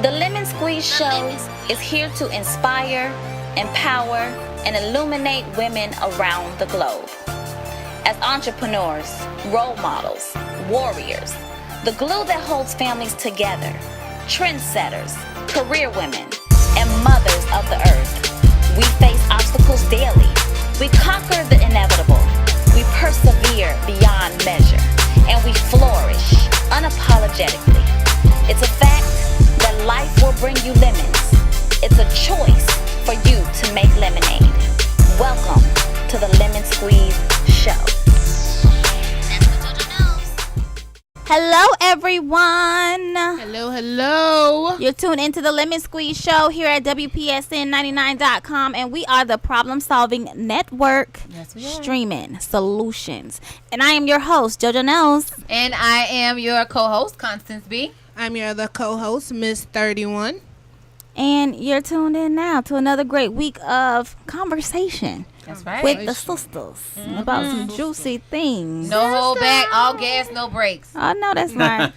The Lemon Squeeze Show is here to inspire, empower, and illuminate women around the globe. As entrepreneurs, role models, warriors, the glue that holds families together, trendsetters, career women, and mothers of the earth, we face obstacles daily. We conquer the inevitable. We persevere beyond measure. And we flourish unapologetically. It's a fact that life will bring you lemons. It's a choice for you to make lemonade. Welcome to the Lemon Squeeze Show. That's what JoJo knows. Hello, everyone. Hello. You're tuned into the Lemon Squeeze Show here at WPSN99.com, and we are the Problem Solving Network. Yes, we are. Streaming solutions. And I am your host, JoJo Knows. And I am your co-host, Constance B. I'm your other co-host, Mizz 31. And you're tuned in now to another great week of conversation. That's right. With the sisters about some juicy things. No hold back, all gas, no brakes. Oh, no, that's right.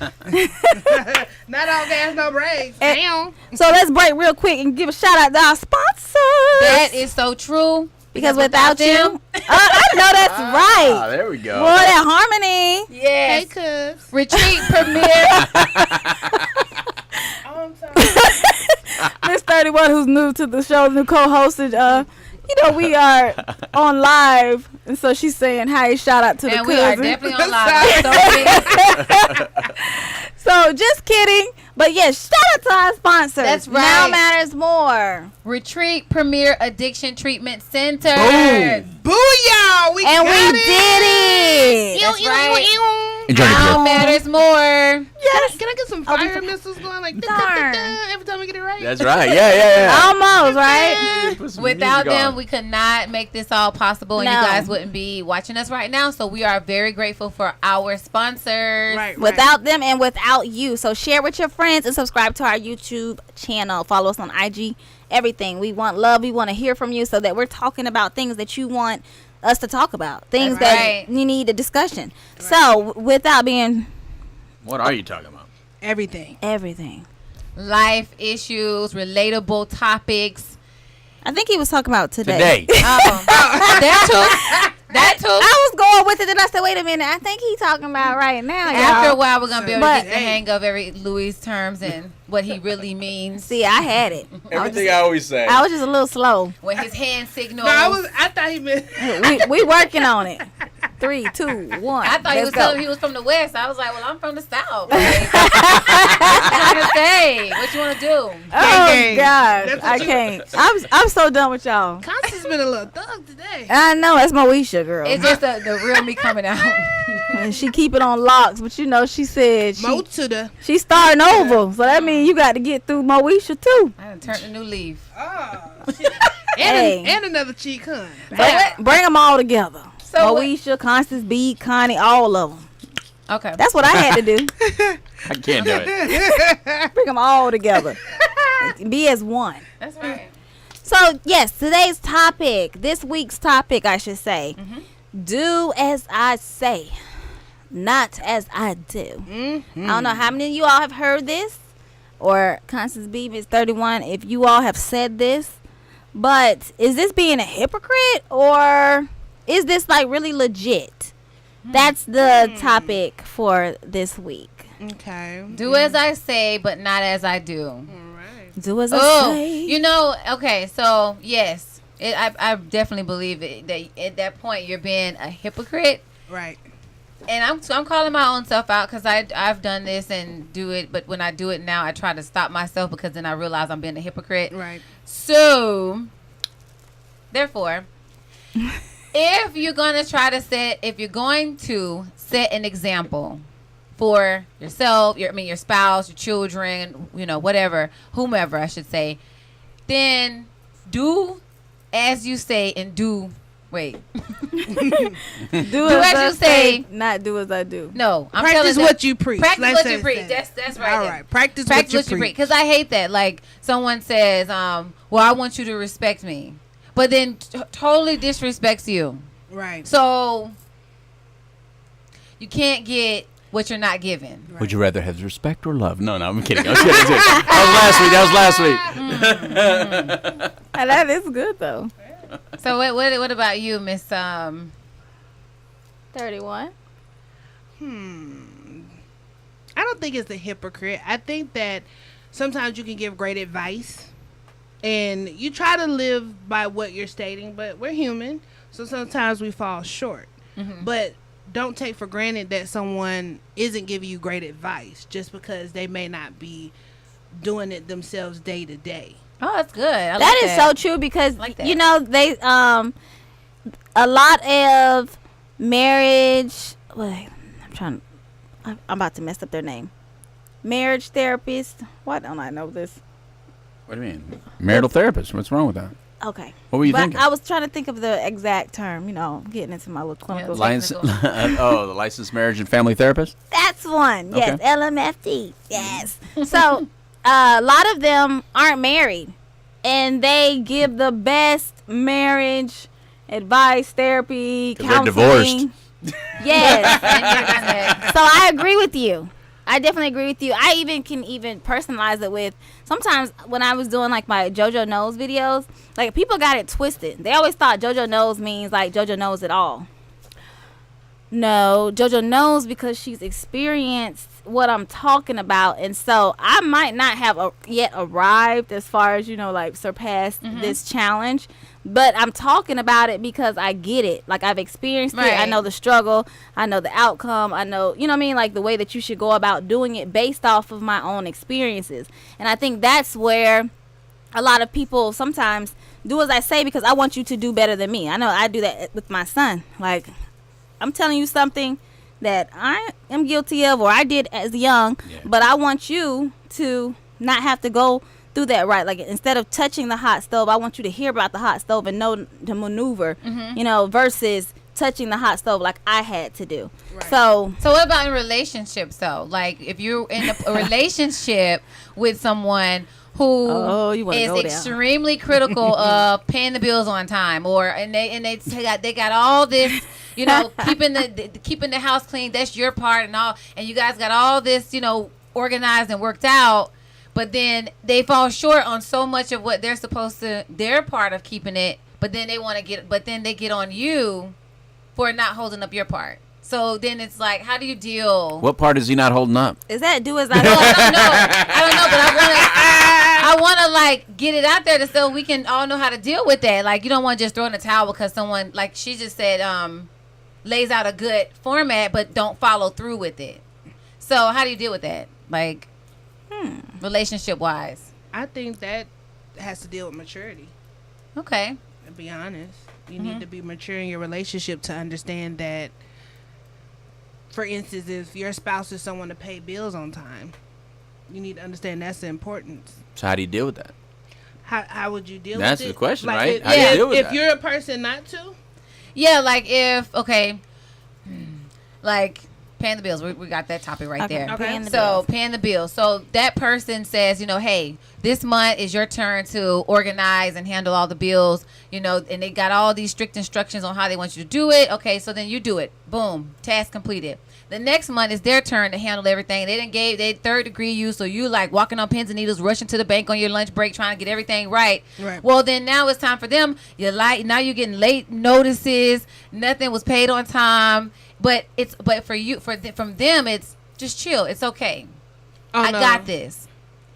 Not all gas, no brakes. Damn. So let's break real quick and give a shout out to our sponsors. That is so true. Because without you, I know that's right. Ah, there we go. Boy, that harmony. Yes. Hey, cuz. Retreat premiere. Oh, I'm sorry. Miss 31, who's new to the show, new co-hosted, we are on live, and so she's saying, "Hey, shout out to the And cousin." we are definitely on live. So just kidding, but yes, shout out to our sponsors. That's right. Now matters more. Retreat Premier Addiction Treatment Center. Boom. Booyah! We And got we it. did it. That's right. Enjoy the Now clip. matters more. Yes. Can I get some fire missiles going like Darn. every time we get it right? That's right. Yeah. Almost, right? Put some Without music them, on. we could not make this all possible, and No. you guys wouldn't be watching us right now. So we are very grateful for our sponsors. Right. Without them and without you. So share with your friends and subscribe to our YouTube channel. Follow us on IG. Everything. We want love. We want to hear from you so that we're talking about things that you want us to talk about. Things That's that right. you need a discussion. So without being What are you talking about? Everything. everything. Life issues, relatable topics. I think he was talking about today. That too. That too. I was going with it, and I said, "Wait a minute! I think he's talking about right now." After a Y'all. while, we're gonna be able to But- get the hang of every Louis terms and what he really means. See, I had it. Everything I always say. I was just a little slow. When his hand signals. No, I thought he meant. we working on it. 3, 2, 1. I thought he Let's was go. telling me he was from the West. I was like, well, I'm from the South. Like, what you want to say? What you want to do? Oh Gang. gosh, That's I what you- can't. I'm so done with y'all. Constance been a little thug today. I know that's Moesha, girl. It's just the real me coming out. And she keep it on locks, but she said Mo to the. she's starting over, so that means you got to get through Moesha too. I done turned a new leaf. Oh. Hey. And another cheek, hun. Bring them all together. So Moesha, Constance B, Connie, all of them. Okay. That's what I had to do. I can't do it. Bring them all together. Be as one. That's right. So yes, this week's topic, I should say, do as I say, not as I do. I don't know how many of you all have heard this, or Constance B is 31. If you all have said this, but is this being a hypocrite or is this like really legit? That's the topic for this week. Okay. Do as I say, but not as I do. All right. Do as I Oh, say. you know, okay, so yes, I definitely believe it, that at that point you're being a hypocrite. Right. And I'm calling my own self out because I've done this and do it, but when I do it now, I try to stop myself because then I realize I'm being a hypocrite. Right. So, therefore, if you're going to set an example for yourself, your spouse, your children, whatever, whomever I should say, then do as you say and do. Wait. Do as I you say, not do as I do. No, I'm Practice telling what you preach. Practice Let's what say you it's preach. that. That's right. All then. right. Practice Practice what you preach. Because I hate that. Like someone says, well, I want you to respect me, but then totally disrespects you. Right. So you can't get what you're not giving. Right. Would you rather have respect or love? No, I'm kidding. I was kidding. That was last week. That is good though. So what about you, Miss 31? I don't think it's a hypocrite. I think that sometimes you can give great advice and you try to live by what you're stating, but we're human, so sometimes we fall short. But don't take for granted that someone isn't giving you great advice just because they may not be doing it themselves day to day. Oh, that's good. That is so true because you know they a lot of marriage. Wait, I'm about to mess up their name. Marriage therapist. Why don't I know this? What do you mean? Marital therapist. What's wrong with that? Okay. What were you thinking? I was trying to think of the exact term. You know, getting into my little clinical. The licensed marriage and family therapist. That's one. Yes, Okay. LMFT. Yes. So a lot of them aren't married, and they give the best marriage advice, therapy, 'Cause they're counseling. divorced. Yes. So I agree with you. I definitely agree with you. I can personalize it with sometimes when I was doing like my JoJo Knows videos, like people got it twisted. They always thought JoJo Knows means like JoJo knows it all. No, JoJo knows because she's experienced what I'm talking about, and so I might not have yet arrived as far as like surpassed this challenge, but I'm talking about it because I get it. Like I've experienced it. I know the struggle. I know the outcome. I know, you know what I mean, like the way that you should go about doing it based off of my own experiences. And I think that's where a lot of people sometimes do as I say because I want you to do better than me. I know I do that with my son. Like I'm telling you something that I am guilty of or I did as young, but I want you to not have to go through that, right? Like instead of touching the hot stove, I want you to hear about the hot stove and know to maneuver, versus touching the hot stove like I had to do. Right. So what about in relationships though? Like if you're in a relationship with someone who is extremely critical of paying the bills on time, and they got all this, keeping the house clean. That's your part and all, and you guys got all this, organized and worked out. But then they fall short on so much of what they're supposed to. They're part of keeping it, but then they get on you for not holding up your part. So then it's like, how do you deal? What part is he not holding up? Is that do as I I don't know, but I want to like get it out there so we can all know how to deal with that. Like you don't want to just throw in the towel because someone, like she just said, lays out a good format but don't follow through with it. So how do you deal with that? Like relationship wise? I think that has to deal with maturity. Okay. To be honest, you need to be mature in your relationship to understand that. For instance, if your spouse is someone to pay bills on time, you need to understand that's the importance. So how do you deal with that? How would you deal with it? That's the question, like right? How do you deal with if that? you're a person not to? Yeah, like like paying the bills. We got that topic right there. Okay. Paying the bills. So that person says, hey, this month is your turn to organize and handle all the bills, and they got all these strict instructions on how they want you to do it. Okay, so then you do it. Boom, task completed. The next month is their turn to handle everything. They third degree you, so you like walking on pins and needles, rushing to the bank on your lunch break, trying to get everything right. Well, then now it's time for them. Now you're getting late notices. Nothing was paid on time. But from them, it's just chill. It's okay. I got this.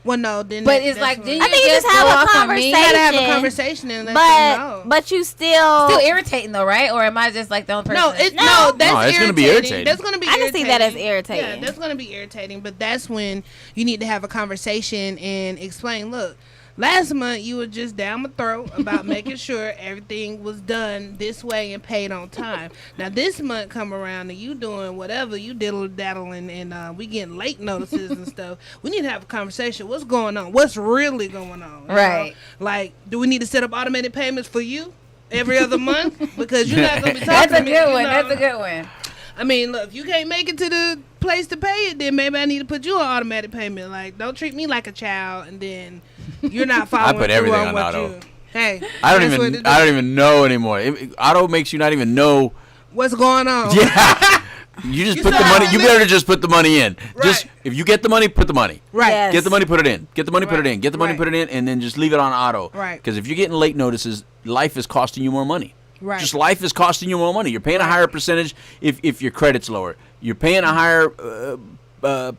Well, no, then. But it's like, then I think you just have a conversation. You gotta have a conversation and let them know. But you still irritating though, right? Or am I just like the only person? That's gonna be irritating. That's gonna be. I can see that as irritating. Yeah, that's gonna be irritating. But that's when you need to have a conversation and explain. Look, last month you were just down my throat about making sure everything was done this way and paid on time. Now this month come around and you doing whatever, you diddle-daddling and we getting late notices and stuff. We need to have a conversation. What's going on? What's really going on? Right. Like, do we need to set up automated payments for you every other month? Because you're not going to be talking That's to me. That's a good one. I mean, look, if you can't make it to the place to pay it, then maybe I need to put you on automatic payment. Like, don't treat me like a child, and then you're not following I put everything on auto. Hey, I don't even know anymore. Auto makes you not even know what's going on. Yeah. You just You put the still money. have You to better just put the money in. Just Right. if you get the money, put the money. Right. Yes. Get the money, put it in. Get the money, put it Right. in. Get the money, Right. put it in, and then just leave it on auto. Right. Because if you're getting late notices, life is costing you more money. Right. Just life is costing you more money. You're paying a higher percentage if your credit's lower. You're paying a higher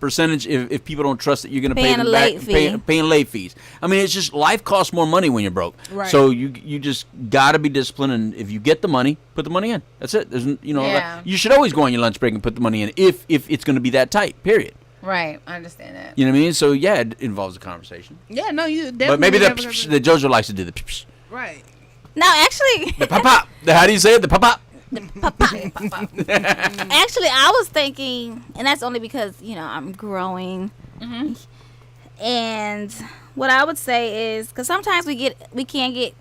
percentage if people don't trust that you're going to pay Paying them a back. late fee. Paying late fees. I mean, it's just life costs more money when you're broke. Right. So you just got to be disciplined, and if you get the money, put the money in. That's it. There's Yeah. you should always go on your lunch break and put the money in if it's going to be that tight. Period. Right. I understand that. You know what I mean? So yeah, it involves a conversation. Yeah, no, you definitely. But maybe never that gonna- the JoJo likes to do the psh, Right. No, actually, the pop pop. How do you say it? The pop pop. actually, I was thinking, and that's only because I'm growing, and what I would say is because sometimes we can get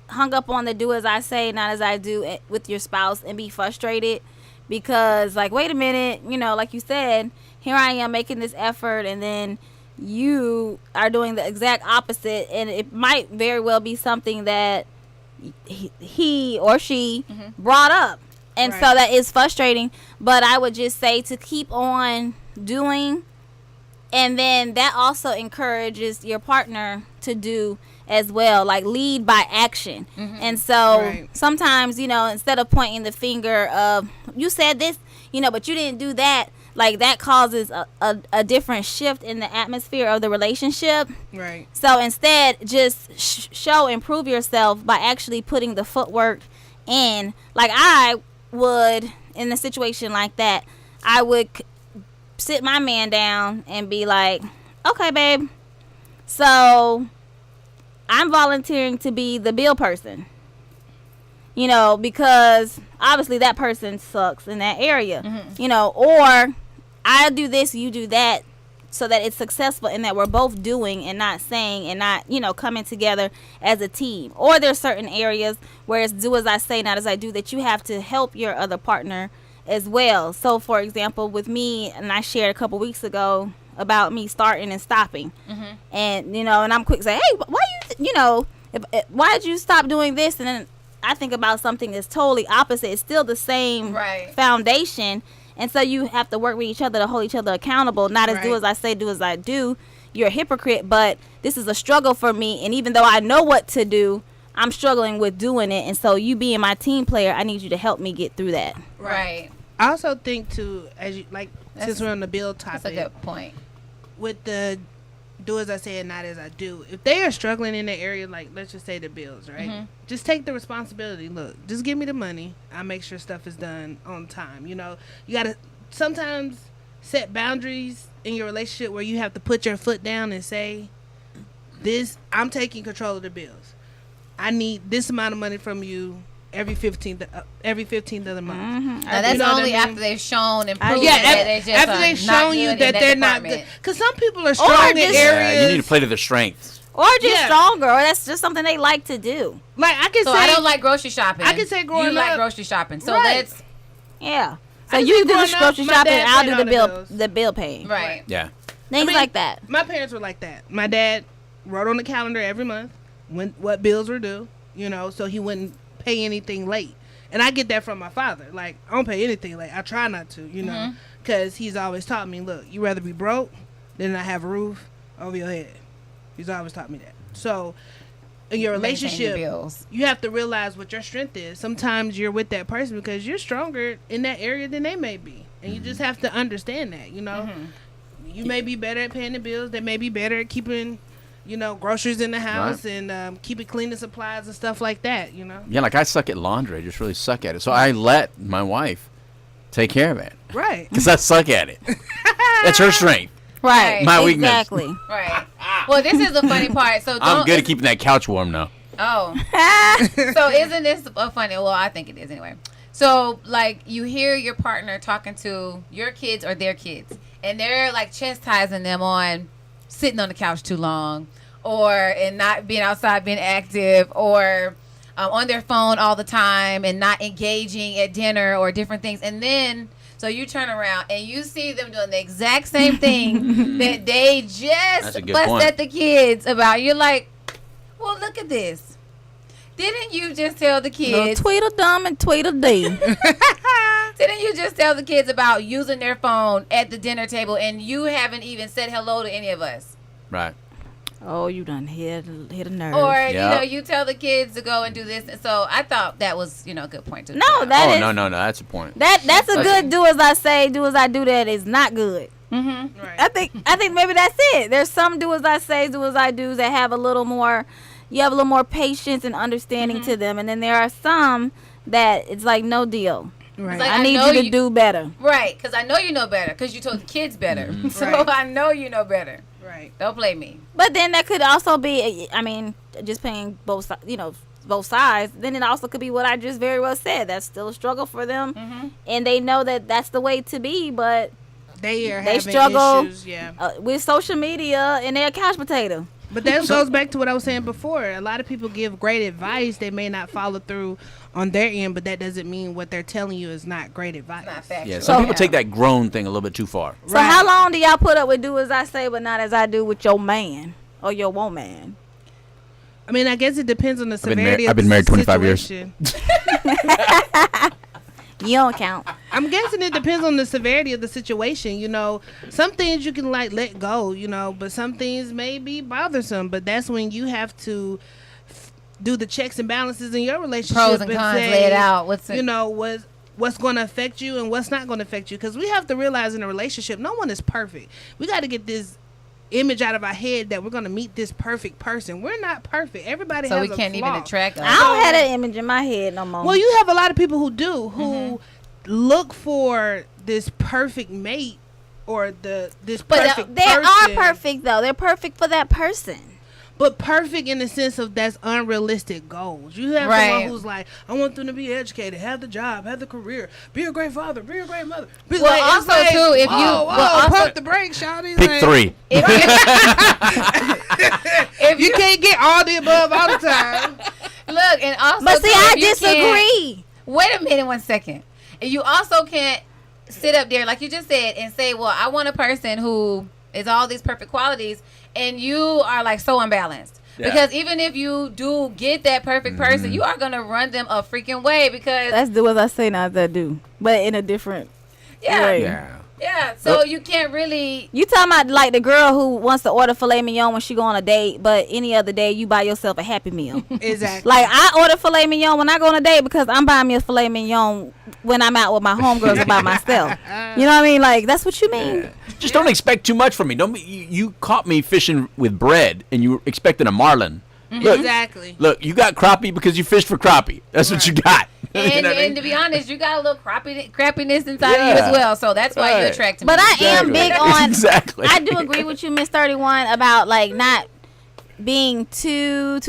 hung up on the do as I say, not as I do with your spouse, and be frustrated because, like, wait a minute, like you said, here I am making this effort, and then you are doing the exact opposite, and it might very well be something that he or she brought up, and so Right. that is frustrating. But I would just say to keep on doing, and then that also encourages your partner to do as well, like lead by action. And so Right. sometimes instead of pointing the finger of you said this, but you didn't do that, like that causes a different shift in the atmosphere of the relationship. Right. So instead, just show and prove yourself by actually putting the footwork in. Like I would, in a situation like that, I would sit my man down and be like, okay, babe, so I'm volunteering to be the bill person. Because obviously that person sucks in that area. Or I do this, you do that, so that it's successful and that we're both doing and not saying and not, coming together as a team. Or there's certain areas where it's do as I say, not as I do, that you have to help your other partner as well. So, for example, with me, and I shared a couple weeks ago about me starting and stopping. And, and I'm quick to say, hey, why why did you stop doing this? And then I think about something that's totally opposite. It's still the same Right. foundation. And so you have to work with each other to hold each other accountable, not as do Right. as I say, do as I do. You're a hypocrite, but this is a struggle for me. And even though I know what to do, I'm struggling with doing it. And so you being my team player, I need you to help me get through that. Right. I also think too, as you That's- since we're on the bill That's topic, a good point. with the do as I say and not as I do. If they are struggling in the area, like let's just say the bills, right? Just take the responsibility. Look, just give me the money. I'll make sure stuff is done on time. You gotta sometimes set boundaries in your relationship where you have to put your foot down and say, "This, I'm taking control of the bills. I need this amount of money from you every 15th of the month." Now that's You know what I only mean? after they've shown and proven Yeah, that they just after are they've not shown you good that in they're not good. department. Because some people are strong in just- areas. Yeah, you need to play to their strengths. Or just Yeah. stronger, or that's just something they like to do. Like I can So say, I don't like grocery shopping. I can say growing you like up- grocery shopping. So Right. let's Yeah. So I you think do the growing up, grocery my shopping, dad and I'll paid do all the the bill, bills. the bill paying. right. Yeah. Things mean, like that. My parents were like that. My dad wrote on the calendar every month what bills were due, so he wouldn't pay anything late. And I get that from my father. Like, I don't pay anything late. I try not to, because he's always taught me, look, you rather be broke than not have a roof over your head. He's always taught me that. So, in your Maintain the relationship, bills. you have to realize what your strength is. Sometimes you're with that person because you're stronger in that area than they may be. And you just have to understand that, You may be better at paying the bills. They may be better at keeping, groceries in the house and keeping cleaning supplies and stuff like that, Yeah, like I suck at laundry. I just really suck at it. So I let my wife take care of it Right. because I suck at it. That's her strength. Right. My weakness. Exactly. Right. Well, this is the funny part. So I'm don't- good at keeping that couch warm now. Oh. So isn't this a funny? Well, I think it is anyway. So like you hear your partner talking to your kids or their kids, and they're like chastising them on sitting on the couch too long, and not being outside, being active, or on their phone all the time and not engaging at dinner or different things, and then. So you turn around and you see them doing the exact same thing that they That's just a good fussed point. at the kids about. You're like, well, look at this. Didn't you just tell the Little kids? Tweedledum and Tweedledee. Didn't you just tell the kids about using their phone at the dinner table, and you haven't even said hello to any of us? Right. Oh, you done hit a nerve. Or Yeah. you tell the kids to go and do this. And so I thought that was a good point to. No, that Oh, is no, that's a point. that's a Okay. good do as I say, do as I do. That is not good. Mm-hmm. Right. I think maybe that's it. There's some do as I say, do as I do that have a little more. You have a little more patience and understanding to them, and then there are some that it's like no deal. Right. Like, I need know you to do better. Right, because I know you know better, because you told the kids better. So Right. I know you know better. Right. Don't play me. But then that could also be, I mean, just paying both sides. Then it also could be what I just very well said. That's still a struggle for them, and they know that that's the way to be. But They They having struggle. issues, yeah. with social media, and they're a couch potato. But that goes back to what I was saying before. A lot of people give great advice. They may not follow through on their end, but that doesn't mean what they're telling you is not great advice. Not factual. Yeah, some people take that grown thing a little bit too far. So how long do y'all put up with do as I say, but not as I do with your man or your woman? I mean, I guess it depends on the been severity I've of been the married 25 years. situation. You don't count. I'm guessing it depends on the severity of the situation. You know, some things you can like let go, you know, but some things may be bothersome. But that's when you have to do the checks and balances in your relationship. Pros and cons, say, lay it out. you know, what's going to affect you and what's not going to affect you. Because we have to realize in a relationship, no one is perfect. We got to get this image out of our head that we're going to meet this perfect person. We're not perfect. Everybody So has we a can't flaw. even attract us. I don't have that image in my head no more. Well, you have a lot of people who do, who look for this perfect mate or this but perfect they person. are perfect though. They're perfect for that person. But perfect in the sense of that's unrealistic goals. You have Right. someone who's like, I want them to be educated, have the job, have the career, be a great father, be a great mother. Be Well, like, it's also, too, if you- whoa, well, also- pump the brakes, shawty. Pick like, 3. If You can't get all the above all the time. look, and also, But see, too, I if you disagree. wait a minute, 1 second. And you also can't sit up there like you just said and say, "Well, I want a person who is all these perfect qualities," and you are like so unbalanced. Yeah. Because even if you do get that perfect person, you are gonna run them a freaking way because That's do as I say, not as I do, but in a different way. Yeah. So you can't really. You talking about like the girl who wants to order filet mignon when she go on a date, but any other day you buy yourself a Happy Meal. Exactly. Like I order filet mignon when I go on a date because I'm buying me a filet mignon when I'm out with my homegirls or by myself. You know what I mean? Like that's what you mean. Just don't expect too much from me. Don't be, you caught me fishing with bread and you were expecting a marlin. Look, Exactly. look, you got crappie because you fished for crappie. That's what you got. You And, know what I and mean? to be honest, you got a little crappiness inside of you Yeah. as well. So that's why you Right. attract me. But I am Exactly. big on. Exactly. I do agree with you, Miss 31, about like not being too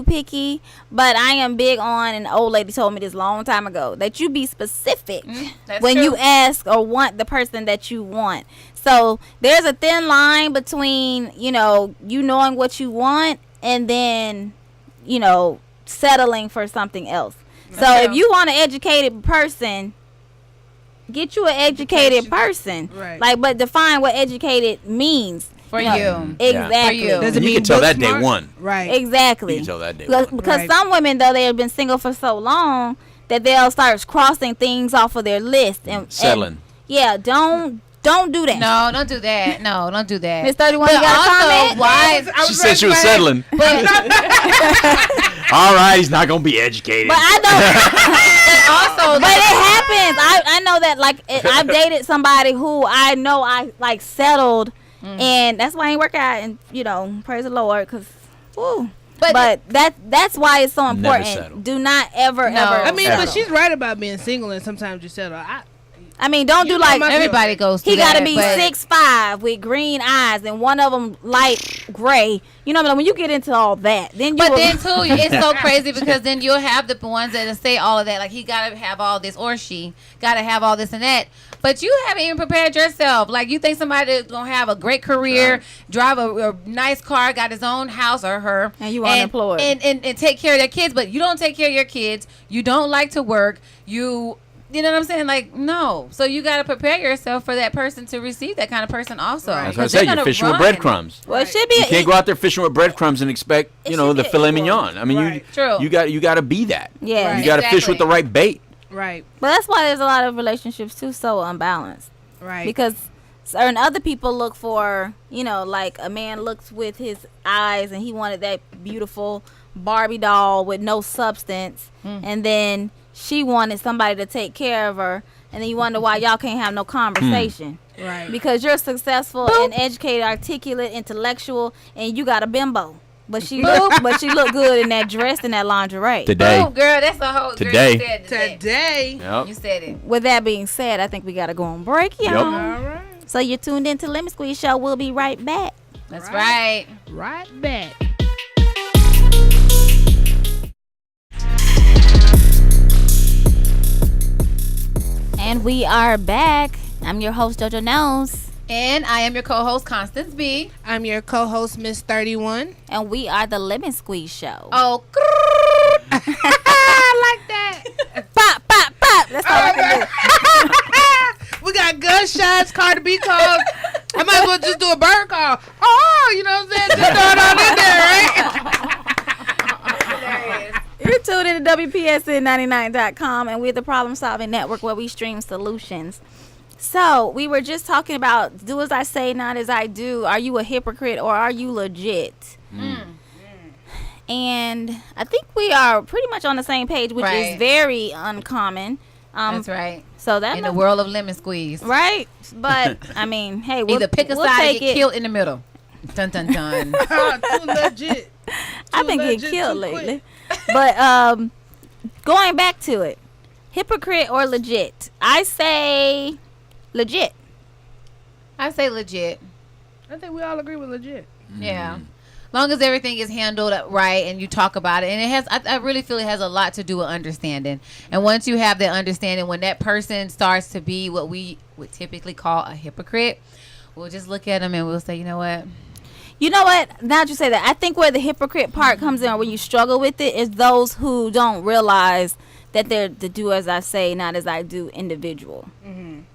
picky. But I am big on, and the old lady told me this long time ago, that you be specific That's when true. you ask or want the person that you want. So there's a thin line between you knowing what you want and then settling for something else. So Okay. if you want an educated person, get you an educated person. Right. Like, but define what educated means For know, you. Exactly. For you. Does it You mean can tell book that day smart? one. Right. Exactly. You can tell that day Because, one. because Right. some women, though, they have been single for so long that they'll start crossing things off of their list and Settling. and, yeah, don't do that. No, don't do that. No, don't do that. Miss 31, But you got a also, comment? why? She said she was settling. All right, he's not gonna be educated. But I know. Also, But it happens. I know that I've dated somebody who I know I like settled, and that's why I ain't work out. And praise the Lord, because But that's why it's so Never important. settle. Do not ever No. ever. I mean, Ever. but she's right about being single, and sometimes you settle. I mean, don't You do know like my- everybody goes through he got to that, be but- 6'5" with green eyes and one of them light gray. You know what I mean? When you get into all that, then you. But will- then too, it's so crazy because then you'll have the ones that say all of that, like he gotta have all this or she gotta have all this and that. But you haven't even prepared yourself. Like you think somebody's gonna have a great career, drive a nice car, got his own house or her, And you unemployed. and take care of their kids. But you don't take care of your kids. You don't like to work. You You know what I'm saying? Like, no. So you got to prepare yourself for that person to receive that kind of person also. Right. That's what I said. You're fishing with breadcrumbs. Well, it should be. You can't go out there fishing with breadcrumbs and expect, It you know, should the be filet equal. mignon. I mean, Right. True. you got to be that. Yeah. You got to fish with the right bait. Right. But that's why there's a lot of relationships too so unbalanced. Right. Because certain other people look for, you know, like a man looks with his eyes and he wanted that beautiful Barbie doll with no substance, and then she wanted somebody to take care of her, and then you wonder why y'all can't have no conversation. Right. Because you're successful and educated, articulate, intellectual, and you got a bimbo. But she look good in that dress and that lingerie. Today. Oh, girl, that's a whole Today. Girl, you said today. Today. Yep. You said it. With that being said, I think we got to go on break, y'all. Yep. All right. So you're tuned into Lemon Squeeze Show. We'll be right back. That's right. Right back. And we are back. I'm your host, JoJo Knows. And I am your co-host, Constance B. I'm your co-host, Miss 31. And we are the Lemon Squeeze Show. Oh, I like that. Pop, pop, pop. That's all I can do. We got gunshots, Cardi B calls. I might as well just do a bird call. Oh, you know what I'm saying? Just throw it on in there, right? You're tuned in to WPSN99.com, and we're the problem solving network where we stream solutions. So, we were just talking about do as I say, not as I do. Are you a hypocrite or are you legit? And I think we are pretty much on the same page, which Right. is very uncommon. that's right. So that In the world of lemon squeeze. right? But I mean, hey, we'll Either pick a we'll side or take get it. killed in the middle. Dun, dun, dun. Too legit. I've been getting legit, killed too quick. lately. But going back to it, hypocrite or legit? I say legit. I say legit. I think we all agree with legit. Yeah. Long as everything is handled right and you talk about it. And it has, I really feel it has a lot to do with understanding. And once you have that understanding, when that person starts to be what we would typically call a hypocrite, we'll just look at them and we'll say, you know what? You know what? Now that you say that, I think where the hypocrite part comes in, or when you struggle with it, is those who don't realize that they're the do as I say, not as I do individual.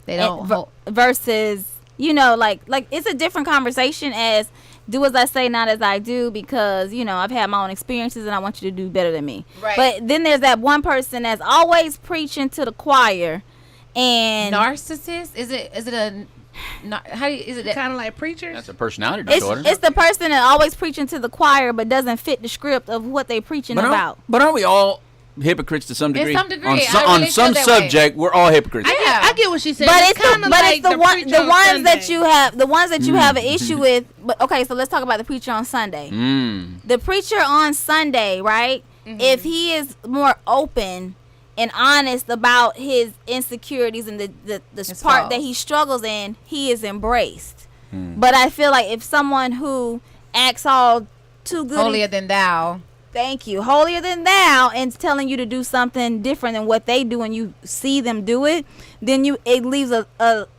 They don't. Versus, you know, like it's a different conversation as do as I say, not as I do, because, you know, I've had my own experiences and I want you to do better than me. Right. But then there's that one person that's always preaching to the choir and Narcissist? Is it a how do you, is it that? Kind of like preachers. That's a personality it's disorder. the person that always preaching to the choir but doesn't fit the script of what they preaching about. But aren't we all hypocrites to some degree? some degree. On, I on really feel some that way. subject, we're all hypocrites. Yeah. I get what she said. But it's kinda like the ones that you have Mm. an issue with. But okay, so let's talk about the preacher on Sunday. The preacher on Sunday, right? If he is more open and honest about his insecurities and the His part faults. that he struggles in, he is embraced. But I feel like if someone who acts all too good, Holier than thou. thank you, holier than thou, and telling you to do something different than what they do, and you see them do it, then it leaves a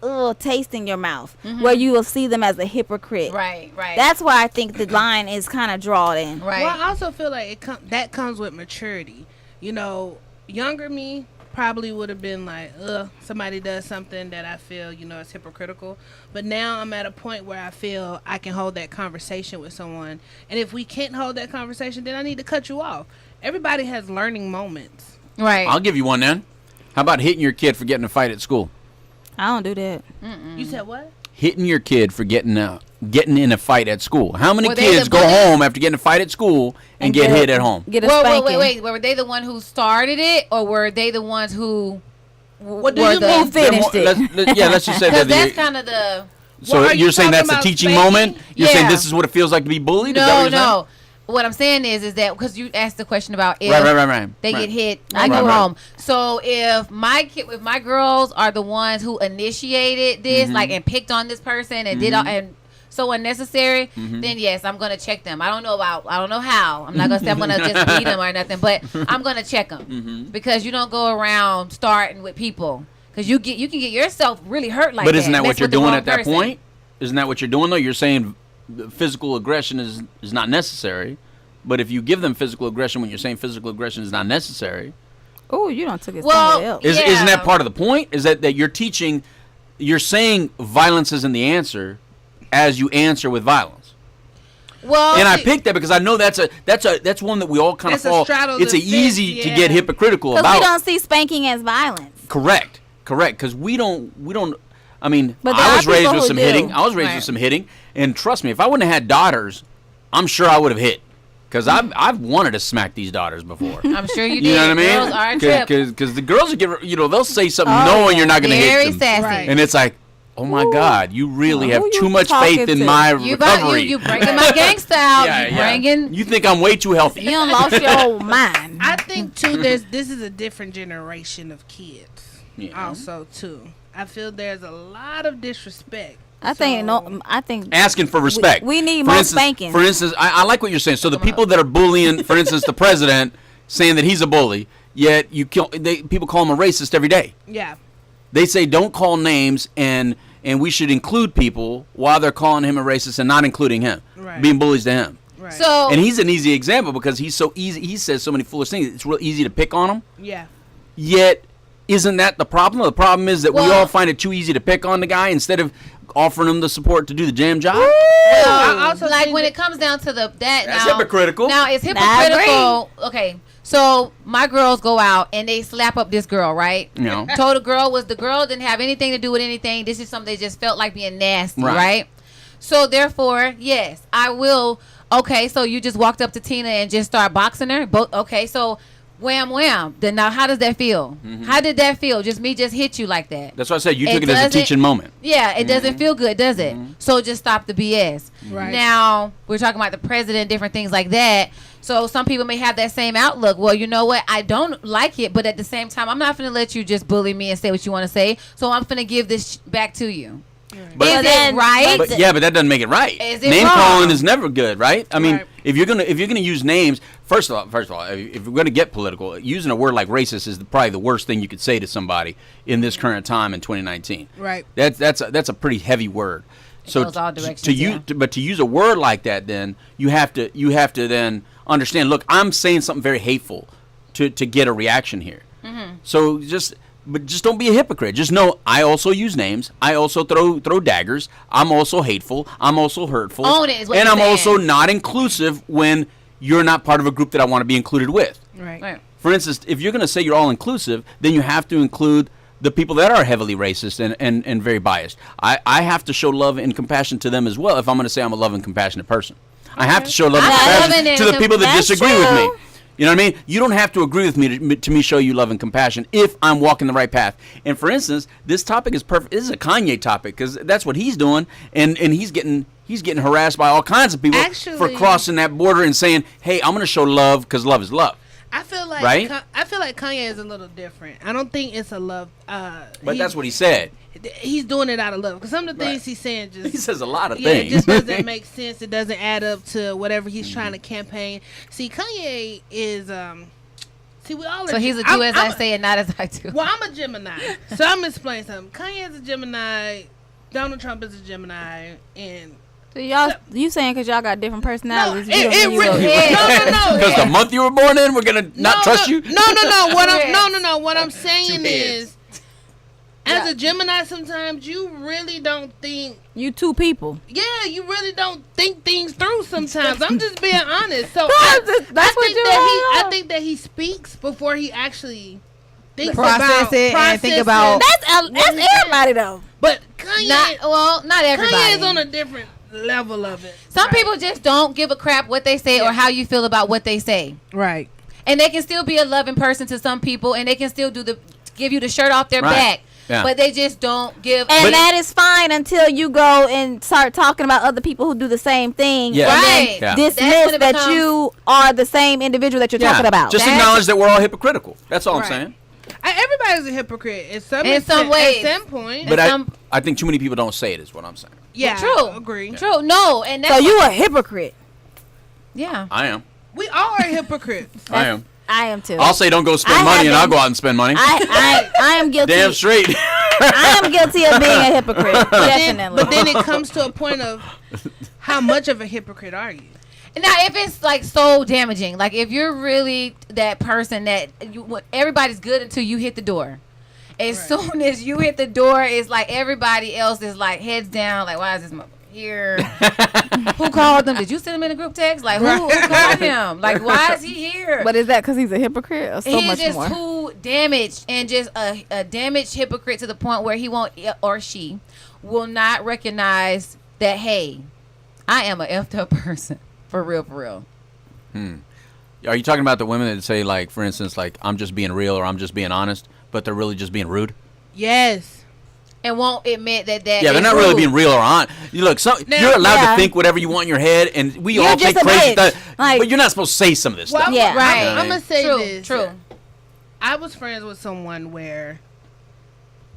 little taste in your mouth where you will see them as a hypocrite. Right. That's why I think the line is kind of drawn in. right. Well, I also feel like that comes with maturity. You know, younger me probably would have been like, somebody does something that I feel, you know, is hypocritical. But now I'm at a point where I feel I can hold that conversation with someone. And if we can't hold that conversation, then I need to cut you off. Everybody has learning moments. Right. I'll give you one then. How about hitting your kid for getting in a fight at school? I don't do that. You said what? Hitting your kid for getting in a fight at school. How many Were they kids the go bully? home after getting in a fight at school and get hit at home? Get a Whoa, spanking. wait. Were they the one who started it, or were they the ones who What do were you the? mean? Who finished it? Let's just say Because that. that's kind of the. So Well, are you're you saying talking that's a about teaching spanking? moment? You're saying Yeah. this is what it feels like to be bullied? Is that what No, you're saying? no. What I'm saying is that because you asked the question about if Right. they Right. get hit, I I go go right. home. So if my girls are the ones who initiated this, like and picked on this person and did all and so unnecessary, then yes, I'm gonna check them. I don't know how. I'm not gonna say I'm gonna just beat them or nothing, but I'm gonna check them because you don't go around starting with people because you can get yourself really hurt like that. But isn't that Mess what you're with the doing wrong at that person. point? Isn't that what you're doing though? You're saying physical aggression is not necessary, but if you give them physical aggression when you're saying physical aggression is not necessary, Oh, you don't took it Well, somewhere else. yeah. Isn't that part of the point? Is that you're teaching, you're saying violence isn't the answer as you answer with violence. Well, And I picked that because I know that's one that we all kind of It's a fall. straddle It's the easy fence, to yeah. get hypocritical Because about. we don't see spanking as violence. Correct. Because we don't. I mean, But there I are was raised people with who some do. hitting. I was raised Right. with some hitting, and trust me, if I wouldn't have had daughters, I'm sure I would have hit. Because I've wanted to smack these daughters before. I'm sure you did. You know what I mean? Girls are a trip. Because the girls will get, they'll say something Oh, knowing yeah. you're not going to Very hit them, sassy. Right. and it's like, oh my God, you really have Who too you much talking faith in to? my You recovery. you bringing my gangsta out. Yeah, you yeah. bringing. You think I'm way too healthy? You done lost your old mind. I think too. This is a different generation of kids. Yeah. Also too, I feel there's a lot of disrespect. I think So- I think Asking for respect. we need For more instance- spanking. For instance, I like what you're saying. So the people that are bullying, for instance, the president, saying that he's a bully, yet people call him a racist every day. Yeah. They say don't call names and we should include people while they're calling him a racist and not including him, Right. being bullies to him. Right. So And he's an easy example because he's so easy. He says so many foolish things. It's real easy to pick on him. Yeah. Yet, isn't that the problem? The problem is that we Well- all find it too easy to pick on the guy instead of offering him the support to do the damn job. I also like think when that- it comes down to that's That's hypocritical. Now it's I hypocritical. Okay, so my girls go out and they slap up this girl, right? You know. Told the girl didn't have anything to do with anything. This is something they just felt like being nasty, Right. right? So therefore, yes, I will. Okay, so you just walked up to Tina and just start boxing her. Okay, so wham wham. Then now, how does that feel? How did that feel? Just hit you like that? That's why I said you It took it as a doesn't- teaching moment. Yeah, it doesn't feel good, does it? So just stop the BS. Right. Now, we're talking about the president, different things like that. So some people may have that same outlook. Well, you know what? I don't like it, but at the same time, I'm not going to let you just bully me and say what you want to say. So I'm going to give this back to you. But- Is then- it right? But yeah, but that doesn't make it right. Is it Name wrong? calling is never good, right? I mean, Right. if you're gonna use names, first of all, if we're gonna get political, using a word like racist is probably the worst thing you could say to somebody in this current time in 2019. Right. That's a pretty heavy word. So goes all to directions, use, yeah. but to use a word like that, then you have to then understand. Look, I'm saying something very hateful to get a reaction here. So just don't be a hypocrite. Just know I also use names. I also throw daggers. I'm also hateful. I'm also hurtful. Own it is what and you're I'm also saying. not inclusive when you're not part of a group that I want to be included with. Right. Right. For instance, if you're going to say you're all inclusive, then you have to include the people that are heavily racist and very biased. I have to show love and compassion to them as well if I'm going to say I'm a loving, compassionate person. I have to show love and Loving compassion and to the people that That's disagree with me. true. You know what I mean? You don't have to agree with me to me show you love and compassion if I'm walking the right path. And for instance, this topic is perfect. This is a Kanye topic because that's what he's doing, and he's getting harassed by all kinds of people for Actually- crossing that border and saying, "Hey, I'm going to show love because love is love." I feel like Right? I feel like Kanye is a little different. I don't think it's a love. But that's what he said. He's doing it out of love because some of the things Right. he's saying just He says a lot of yeah, it things. just doesn't make sense. It doesn't add up to whatever he's trying to campaign. See, Kanye is see we all. So are, he's a I'm- do as I'm I say and not as I do. Well, I'm a Gemini, so I'm gonna explain something. Kanye is a Gemini. Donald Trump is a Gemini, and So you saying because y'all got different personalities? it you don't think you really will- no. Because the month you were born in, we're gonna not trust you. No. What I'm saying Two is, as a Gemini, sometimes you really don't think. You two people. Yeah, you really don't think things through. Sometimes I'm just being honest. So I think that he speaks before he actually thinks Process about it and think about- That's everybody though. But Kanye, Not everybody. Kanye's on a different level of it. Some Right. people just don't give a crap what they say or how you feel about what they say. Right. And they can still be a loving person to some people, and they can still give you the shirt off their Right. back. Yeah. But they just don't give. And But- that is fine until you go and start talking about other people who do the same thing. Yeah. And Right. then Yeah. That's dismiss when it that becomes- you are the same individual that you're Yeah. talking about. Just That's- acknowledge that we're all hypocritical. That's all Right. I'm saying. Everybody's a hypocrite in some ways. At some point. But some- I think too many people don't say it. Is what I'm saying. yeah, True. agree. True. No. And that's So you a hypocrite. Yeah. I am. We all are hypocrites. I am. I am too. I'll say don't go spend I money, and I'll haven't- go out and spend money. I am guilty. Damn straight. I am guilty of being a hypocrite. Definitely. But then it comes to a point of how much of a hypocrite are you? Now, if it's like so damaging, like if you're really that person that everybody's good until you hit the door. As soon as you hit the door, it's like everybody else is like heads down. Like, why is this motherfucker here? Who called them? Did you send him in a group text? Like, who called him? Like, why is he here? But is that because he's a hypocrite or so He's much just more? too damaged and just a damaged hypocrite to the point where he won't or she will not recognize that, hey, I am a effed up person. For real, for real. Are you talking about the women that say, like, for instance, like, I'm just being real or I'm just being honest, but they're really just being rude? Yes. And won't admit that. Yeah, they're not really being real or honest. You look, you're allowed to think whatever you want in your head, and we all take crazy stuff. Like, but you're not supposed to say some of this stuff. Yeah. Right. I'm going to say this. True. I was friends with someone where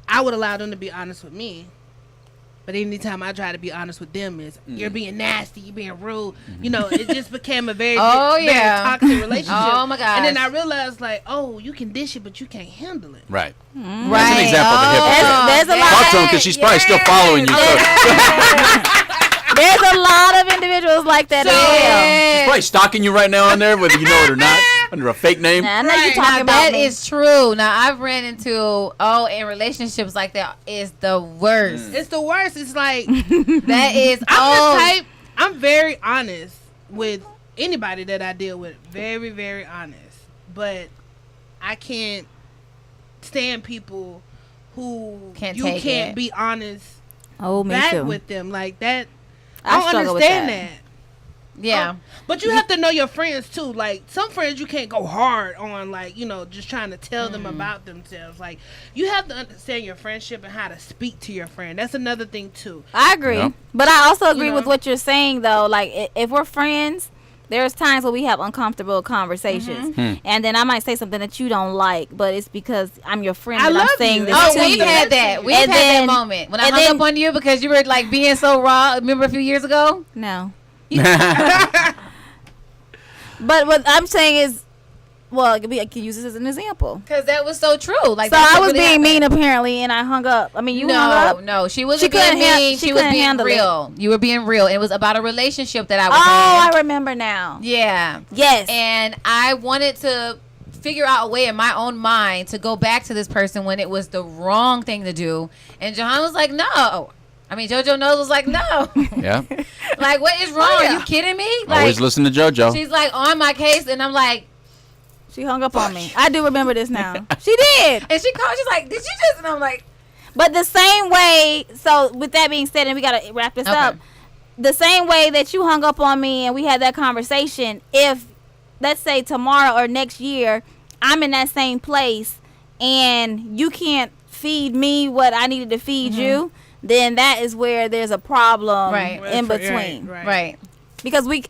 I would allow them to be honest with me. But anytime I try to be honest with them, you're being nasty, you're being rude. You know, it just became a very, very toxic relationship. Oh my god! And then I realized, like, oh, you can dish it, but you can't handle it. Right. Right. That's an example of a hypocrite. There's a lot. Talk to him because she's probably still following you. There's a lot of individuals like that as well. She's probably stalking you right now on there, whether you know it or not, under a fake name. Nah, I know you're talking about that me. is true. Now I've ran into in relationships like that is the worst. It's the worst. It's like That is I'm the type. I'm very honest with anybody that I deal with. Very, very honest. But I can't stand people who you can't be honest back with them like that. I don't understand that. Yeah. But you have to know your friends too. Like some friends you can't go hard on, like, you know, just trying to tell them about themselves. Like you have to understand your friendship and how to speak to your friend. That's another thing too. I agree. But I also agree with what you're saying though. Like if we're friends, there's times where we have uncomfortable conversations. And then I might say something that you don't like, but it's because I'm your friend and I'm saying this to you. We've had that. We've had that moment. When I hung up on you because you were like being so raw. Remember a few years ago? No. But what I'm saying is, well, I can use this as an example. Because that was so true. Like, so I was being mean apparently, and I hung up. I mean, you hung up? No, she wasn't being mean. She was being real. You were being real. It was about a relationship that I was in. Oh, I remember now. Yeah. Yes. And I wanted to figure out a way in my own mind to go back to this person when it was the wrong thing to do. And Jahan was like, no. I mean, JoJo Knows was like, no. Yeah. Like, what is wrong? Are you kidding me? Like, always listen to JoJo. She's like on my case, and I'm like, she hung up on me. I do remember this now. She did. And she called. She's like, did you just? And I'm like, but the same way. So with that being said, and we gotta wrap this up. The same way that you hung up on me, and we had that conversation. If let's say tomorrow or next year, I'm in that same place, and you can't feed me what I needed to feed you. Then that is where there's a problem in between. Right. Because we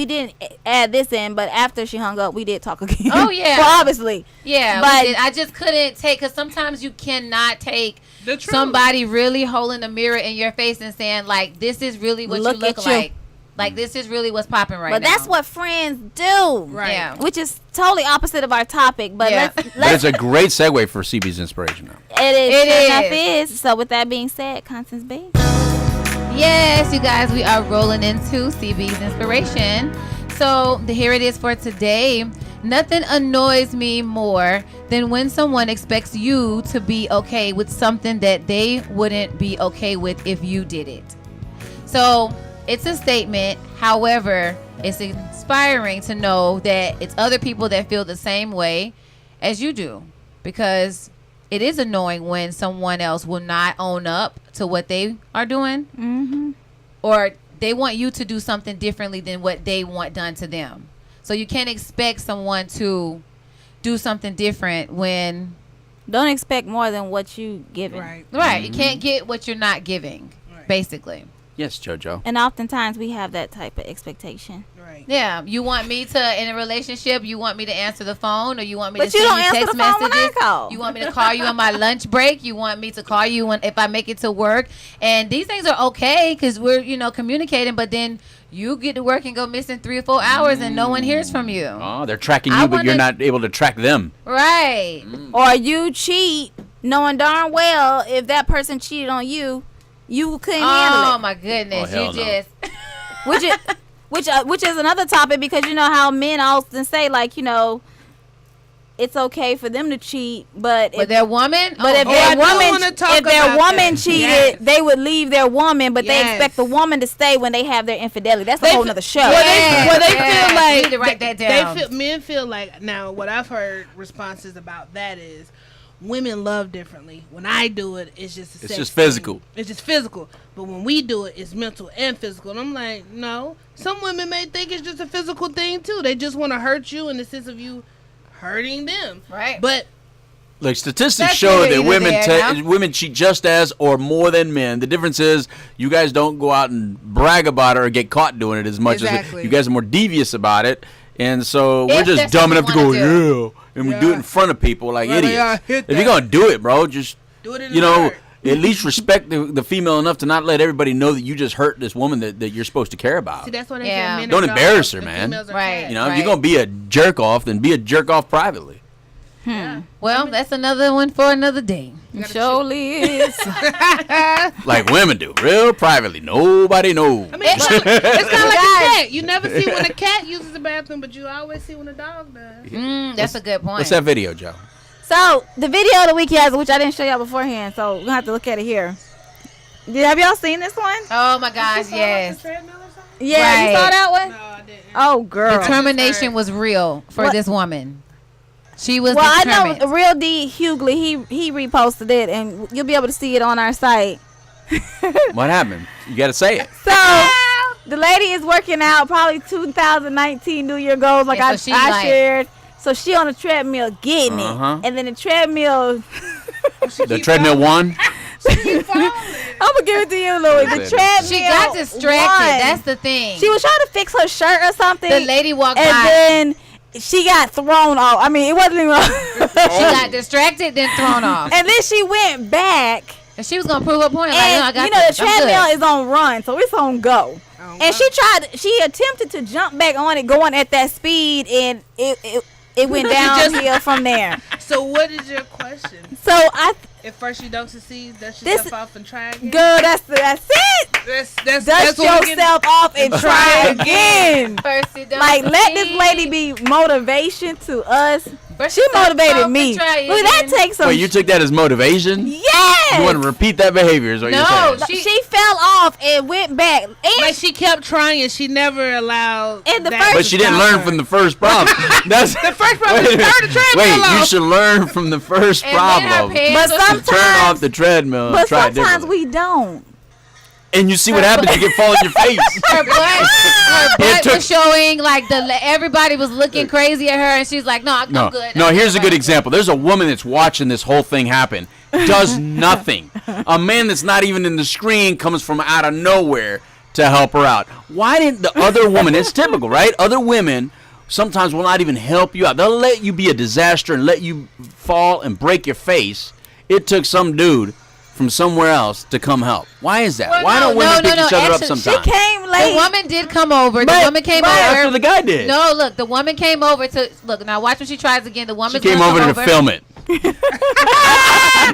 didn't add this in, but after she hung up, we did talk again. Oh, yeah. Well, obviously. Yeah, but I just couldn't take, because sometimes you cannot take somebody really holding a mirror in your face and saying, like, this is really what you look like. Like, this is really what's popping right now. But that's what friends do. Right. Yeah. Which is totally opposite of our topic. But but it's a great segue for CB's inspiration now. It is. So with that being said, Constance B. Yes, you guys, we are rolling into CB's inspiration. So here it is for today. Nothing annoys me more than when someone expects you to be okay with something that they wouldn't be okay with if you did it. So it's a statement. However, it's inspiring to know that it's other people that feel the same way as you do, because it is annoying when someone else will not own up to what they are doing, or they want you to do something differently than what they want done to them. So you can't expect someone to do something different when... Don't expect more than what you giving. Right. You can't get what you're not giving, basically. Yes, JoJo. And oftentimes we have that type of expectation. Right. Yeah. You want me to, in a relationship, you want me to answer the phone, or you want me to send you text the phone messages? when I call. You want me to call you on my lunch break? You want me to call you if I make it to work? And these things are okay because we're, communicating, but then you get to work and go missing 3 or 4 hours and no one hears from you. Oh, they're tracking you, but you're not able to track them. Right. Or you cheat knowing darn well if that person cheated on you, you couldn't handle it. Oh my goodness! Oh, You just which is another topic, because you know how men often say, like, you know, it's okay for them to cheat, but if their woman, if their woman cheated, yes. they would leave their woman, but they Yes. expect the woman to stay when they have their infidelity. That's a They whole f- nother show. Well, they feel like you need to write that down. Men feel like, now what I've heard responses about that is women love differently. When I do it, it's just a It's sex just thing. physical. It's just physical. But when we do it, it's mental and physical. And I'm like, no. Some women may think it's just a physical thing too. They just want to hurt you in the sense of you hurting them. Right. But Like statistics That's show neither that here now. women cheat just as or more than men. The difference is you guys don't go out and brag about it or get caught doing it as much as Exactly. you guys are more devious about it. And so If we're just that's dumb what enough to you go, wanna do. yeah. And we do it in front of people like Well, yeah, idiots. hit If you're that. going to do it, bro, just, do it in you the know, heart. at least respect the female enough to not let everybody know that you just hurt this woman that you're supposed to care about. See, that's why they Yeah. say men Don't are embarrass dogs her, and man. females are Right. cats. You know, if you're going to be a jerk off, then be a jerk off privately. Well, that's another one for another day. Surely is. Like women do, real privately. Nobody knows. I mean, it's kind of like a cat. You never see when a cat uses the bathroom, but you always see when a dog does. That's a good point. What's that video, Joe? So the video of the week, guys, which I didn't show y'all beforehand, so we're gonna have to look at it here. Have y'all seen this one? Oh my gosh, yes. Yeah, you saw Right. that one? No, I didn't. Oh, girl. Determination was real for What? this woman. She was Well, I determined. know Real D Hughley, he reposted it, and you'll be able to see it on our site. What happened? You got to say it. So the lady is working out, probably 2019 New Year goals, like Yeah, so she I like- shared. So she on the treadmill getting Uh-huh. it, and then the treadmill. The treadmill won. I'm gonna give it to you, Louis. The That's it. treadmill. She got distracted. won. That's the thing. She was trying to fix her shirt or something. the lady walked and by. then she got thrown off. I mean, it wasn't even. She got distracted, then thrown off. And then she went back, And she was gonna prove her point. Like, and no, I got you know this. the I'm good. treadmill is on run, so it's on go. And she attempted to jump back on it, going at that speed, and it went downhill from there. So what is your question? So If first you don't succeed, dust This- yourself off and try again? girl, that's it. That's Dust what we get- yourself off and try again. First it don't Like, let this succeed. lady be motivation to us. First She it don't motivated stop me. and try Look, that again. takes some. Wait, you took that as motivation? Yes. You want to repeat that behavior is what No, you're saying. She fell off and went back. And Like she kept trying, she never allowed. And the that first- But to she didn't stop learn her. from the first problem. That's the first problem is turn the treadmill Wait, you off. should learn from the first And then her problem. pants But was- some- Turn off the treadmill and but try it sometimes differently. we don't. And you see what happens. You get fall in your face. her butt It took- was showing like everybody was looking crazy at her, and she's like, "No, I'm No, good." no. I'm Here's a good fine." example. There's a woman that's watching this whole thing happen, does nothing. A man that's not even in the screen comes from out of nowhere to help her out. Why didn't the other woman? It's typical, right? Other women sometimes will not even help you out. They'll let you be a disaster and let you fall and break your face. It took some dude from somewhere else to come help. Why is that? Well, Why don't no, women no, pick no, each other up actually, She sometimes? came The late. woman did come over. The But woman came right over. After the guy did. No, look, the woman came over to look. Now watch when she tries again. The woman She came over to film it.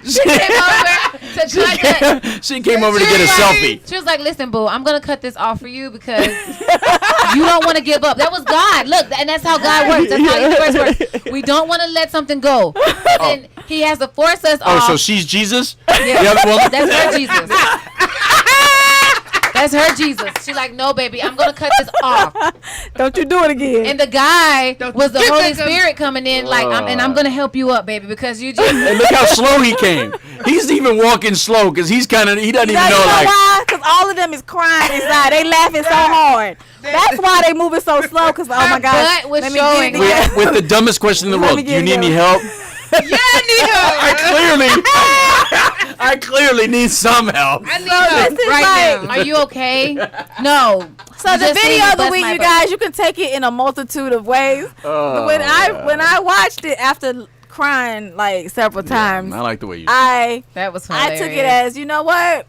She came over to cut the, She came over to get a selfie. She was like, "Listen, boo, I'm gonna cut this off for you because you don't want to give up." That was God. Look, and that's how God works. That's how the universe works. We don't want to let something go, and He has to force us Oh, off. so she's Jesus? Yeah. The other woman? That's her Jesus. That's her Jesus. She's like, "No, baby, I'm gonna cut this off." Don't you do it again. And the guy was the get Holy back up. Spirit coming in, like, I'm gonna help you up, baby, because you just. And look how slow he came. He's even walking slow because he doesn't even you know know, like, why? Because all of them is crying inside. They laughing so hard. That's why they moving so slow. Because oh my gosh, butt was let me get it showing. together. with the dumbest question in the Let world. me Do get you need it any together. help? I clearly need some help. I need So help this is right like- now. Are you okay? No. So You the just video seen of the bust week, my you butt. guys, you can take it in a multitude of ways. When I watched it after crying like several times, I like the way you I That was I hilarious. took it as, you know what?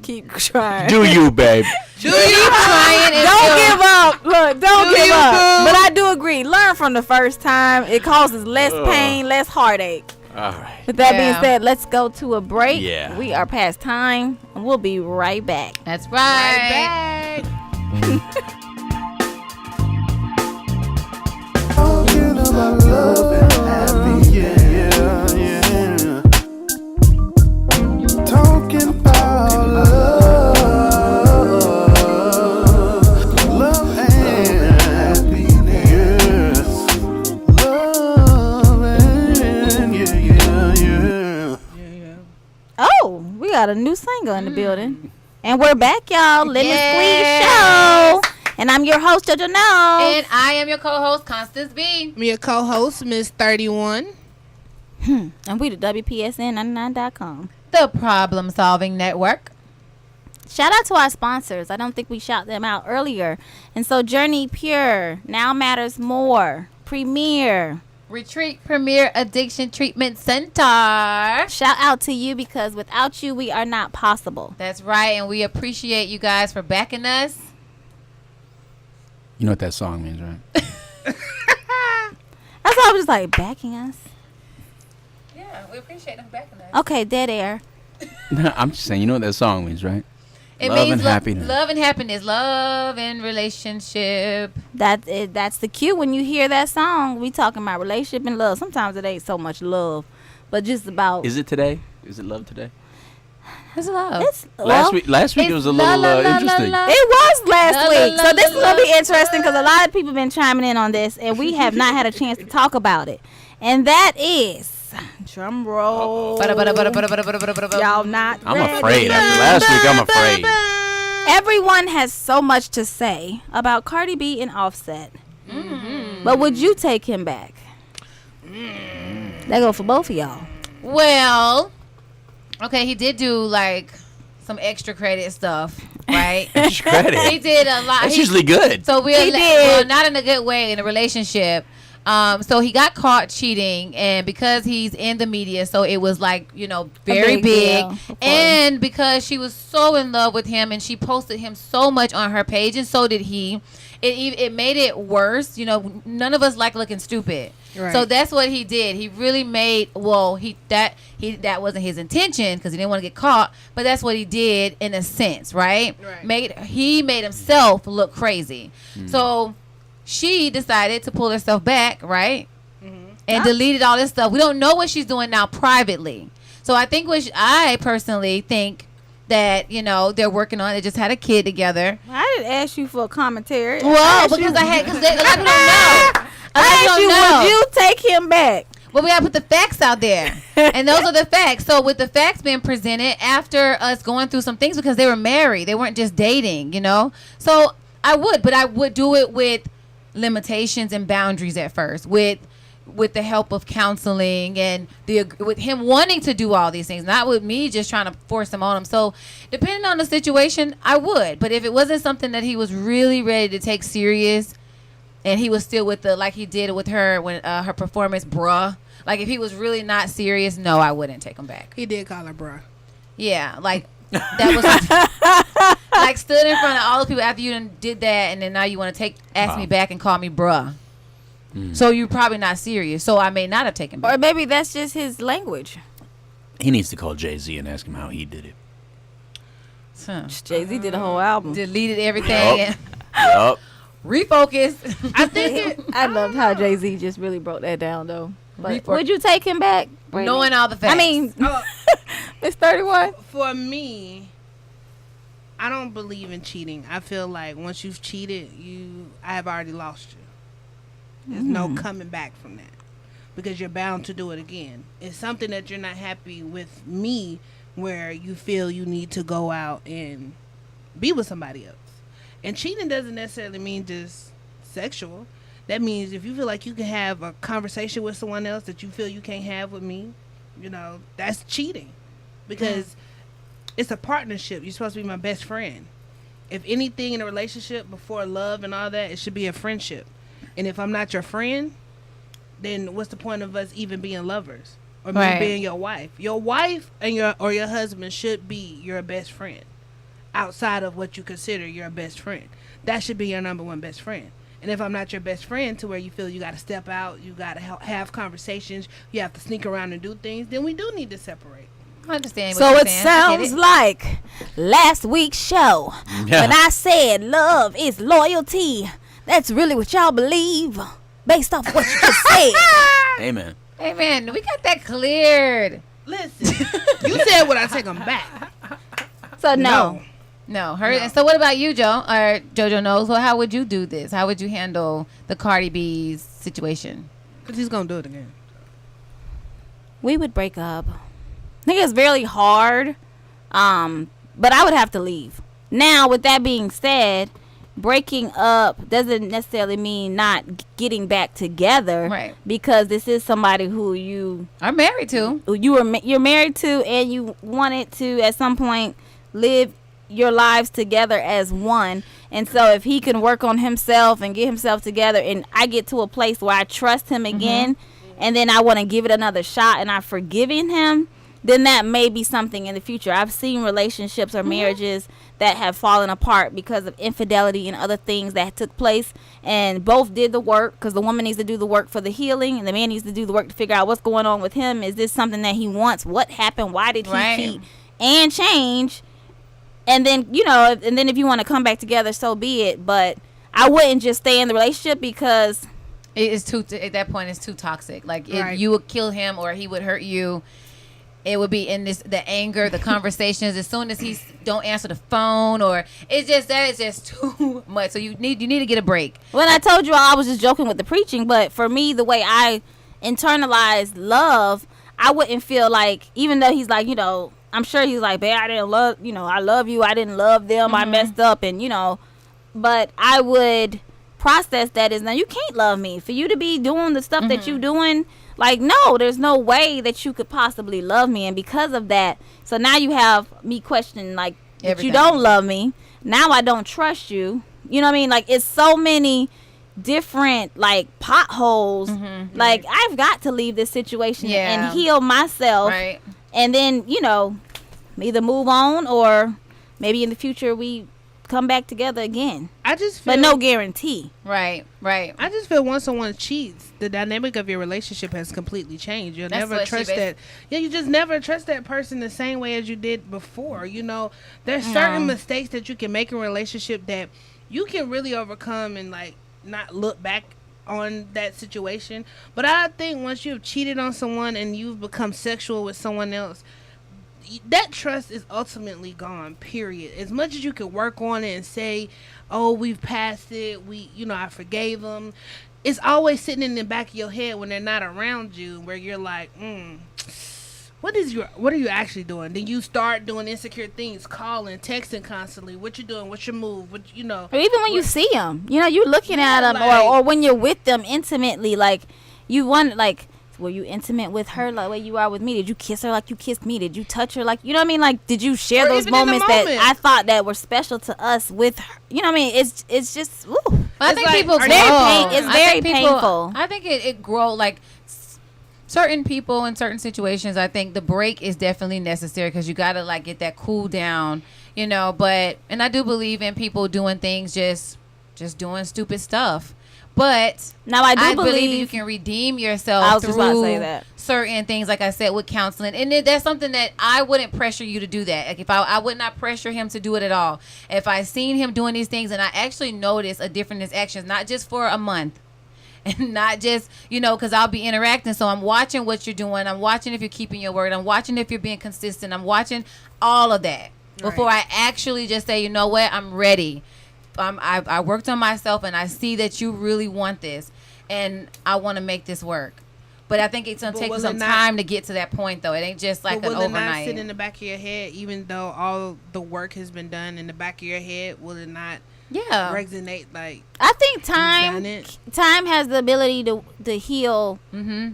Keep trying. do you, babe. Do you? Trying and Don't still- give up. Look, don't Do give you, up. boo? But I do agree. Learn from the first time. It causes less pain, less heartache. All right. With that Yeah. being said, let's go to a break. Yeah. We are past time. And we'll be right back. That's right. Right back. got a new single in the building. And we're back, y'all. Lemon Yes. Squeeze Show. And I'm your host, JoJo Knows. And I am your co-host, Constance B. I'm your co-host, Miss 31. And we the WPSN99.com. The Problem Solving Network. Shout out to our sponsors. I don't think we shout them out earlier. And so Journey Pure, Now Matters More, Premier. Retreat Premier Addiction Treatment Center. Shout out to you because without you, we are not possible. That's right, and we appreciate you guys for backing us. You know what that song means, right? That's why I was just like, backing us? Yeah, we appreciate them backing us. Okay, dead air. No, I'm just saying, you know what that song means, right? It Love means and happiness. Love and happiness. Love and relationship. That's the cue when you hear that song. We talking about relationship and love. Sometimes it ain't so much love, but just about. Is it today? Is it love today? It's love. It's, Last week it was a little interesting. It was last La, la, week. la, So this la, is going to be la, interesting because a lot of people been chiming in on this, and we have not had a chance to talk about it. And that is, drum roll. Y'all not I'm ready. afraid. After last week, I'm afraid. Everyone has so much to say about Cardi B and Offset. But would you take him back? That go for both of y'all. Well, okay, he did do like some extra credit stuff, right? Extra credit. He did a lot. That's usually good. So He did. well, not in a good way in a relationship. So he got caught cheating, and because he's in the media, so it was like, very big big. deal, of course. And because she was so in love with him, and she posted him so much on her page, and so did he. It made it worse. None of us like looking stupid. Right. So that's what he did. He really made that wasn't his intention because he didn't want to get caught, but that's what he did in a sense, right? He made himself look crazy. So she decided to pull herself back, right? And deleted all this stuff. We don't know what she's doing now privately. So I think I personally think that, they're working on it. They just had a kid together. I didn't ask you for a commentary. Well, because a lot of people don't know. I asked you, would you take him back? Well, we got to put the facts out there. And those are the facts. So with the facts being presented after us going through some things, because they were married. They weren't just dating, So I would do it with limitations and boundaries at first, with the help of counseling and with him wanting to do all these things, not with me just trying to force him on him. So depending on the situation, I would. But if it wasn't something that he was really ready to take serious, and he was still with like he did with her when her performance, bruh. Like if he was really not serious, no, I wouldn't take him back. He did call her bruh. Yeah, like that was like stood in front of all the people after you done did that, and then now you want to ask me back and call me bruh. So you're probably not serious. So I may not have taken back. Or maybe that's just his language. He needs to call Jay-Z and ask him how he did it. Jay-Z did a whole album. Deleted everything and Yup. refocus. I think I loved how Jay-Z just really broke that down, though. But Refocus. would you take him back? Brady? Knowing all the facts. I mean, Oh, it's 31. for me, I don't believe in cheating. I feel like once you've cheated, I have already lost you. There's no coming back from that because you're bound to do it again. It's something that you're not happy with me where you feel you need to go out and be with somebody else. And cheating doesn't necessarily mean just sexual. That means if you feel like you can have a conversation with someone else that you feel you can't have with me, that's cheating. Because it's a partnership. You're supposed to be my best friend. If anything in a relationship before love and all that, it should be a friendship. And if I'm not your friend, then what's the point of us even being lovers or me Right. being your wife? Your wife and your husband should be your best friend outside of what you consider your best friend. That should be your number one best friend. And if I'm not your best friend to where you feel you got to step out, you got to have conversations, you have to sneak around and do things, then we do need to separate. I understand what So you're it saying. I get sounds like last week's show Yeah. when I said love is loyalty. That's really what y'all believe based off what you just said. Amen. Hey, man, we got that cleared. Listen, you said would I take them back? So no. No, her. And so what about you, Joe? Or JoJo Knows. Well, how would you do this? How would you handle the Cardi B's situation? Because he's going to do it again. We would break up. I think it's very hard But I would have to leave. Now, with that being said, breaking up doesn't necessarily mean not getting back together, Right. because this is somebody who you I'm married to. you're married to, and you wanted to at some point live your lives together as one. And so if he can work on himself and get himself together, and I get to a place where I trust him again, and then I want to give it another shot and I've forgiven him, then that may be something in the future. I've seen relationships or marriages that have fallen apart because of infidelity and other things that took place, and both did the work, because the woman needs to do the work for the healing and the man needs to do the work to figure out what's going on with him. Is this something that he wants? What happened? Why did he cheat? And change. And then, and then if you want to come back together, so be it. But I wouldn't just stay in the relationship, because It is too, at that point, it's too toxic. Like, Right. if you would kill him or he would hurt you, it would be in the anger, the conversations. As soon as he don't answer the phone, or that is just too much. So you need to get a break. when I told you all, I was just joking with the preaching. But for me, the way I internalized love, I wouldn't feel like, even though he's like, I'm sure he's like, babe, I didn't love, I love you. I didn't love them. I messed up. And, but I would process that as, now you can't love me for you to be doing the stuff that you doing. Like, no, there's no way that you could possibly love me. And because of that, so now you have me questioning, like, that you don't love me. Now I don't trust you. You know what I mean? Like, it's so many different, like, potholes. Like, I've got to leave this situation and heal myself. Right. And then, either move on, or maybe in the future we come back together again. I just feel, But no guarantee. Right. I just feel once someone cheats, the dynamic of your relationship has completely changed. You'll That's never what she trust that. Yeah, you just never trust that person the same way as you did before. There's certain mistakes that you can make in a relationship that you can really overcome and, like, not look back on that situation. But I think once you've cheated on someone and you've become sexual with someone else, that trust is ultimately gone, period. As much as you can work on it and say, oh, we've passed it, I forgave them, it's always sitting in the back of your head when they're not around you, where you're like, what are you actually doing? Then you start doing insecure things, calling, texting constantly. What you doing? What's your move? Or even when you see them, you're looking at them, or when you're with them intimately, like, you want, like, were you intimate with her like way you are with me? Did you kiss her like you kissed me? Did you touch her like, you know what I mean? Like, did you share Or those even in the moments that moment. I thought that were special to us with her? You know what I mean? It's just, ooh. I It's think like, people are grow. they- it's very painful. I think it grow, like, certain people in certain situations. I think the break is definitely necessary, because you got to, like, get that cool down, but, and I do believe in people doing things, just doing stupid stuff. But Now I do believe believe you can redeem yourself I was just about to say through that. certain things, like I said, with counseling. And that's something that I wouldn't pressure you to do that. Like, if I would not pressure him to do it at all. If I seen him doing these things and I actually noticed a difference in his actions, not just for a month, and not just, because I'll be interacting. So I'm watching what you're doing. I'm watching if you're keeping your word. I'm watching if you're being consistent. I'm watching all of that before I actually just say, you know what, I'm ready. I worked on myself, and I see that you really want this, and I want to make this work. But I think it's going to take some time to get to that point, though. It ain't just like an overnight. Will it not overnight. sit in the back of your head, even though all the work has been done in the back of your head? Will it not resonate? Like, I think done it? time has the ability to heal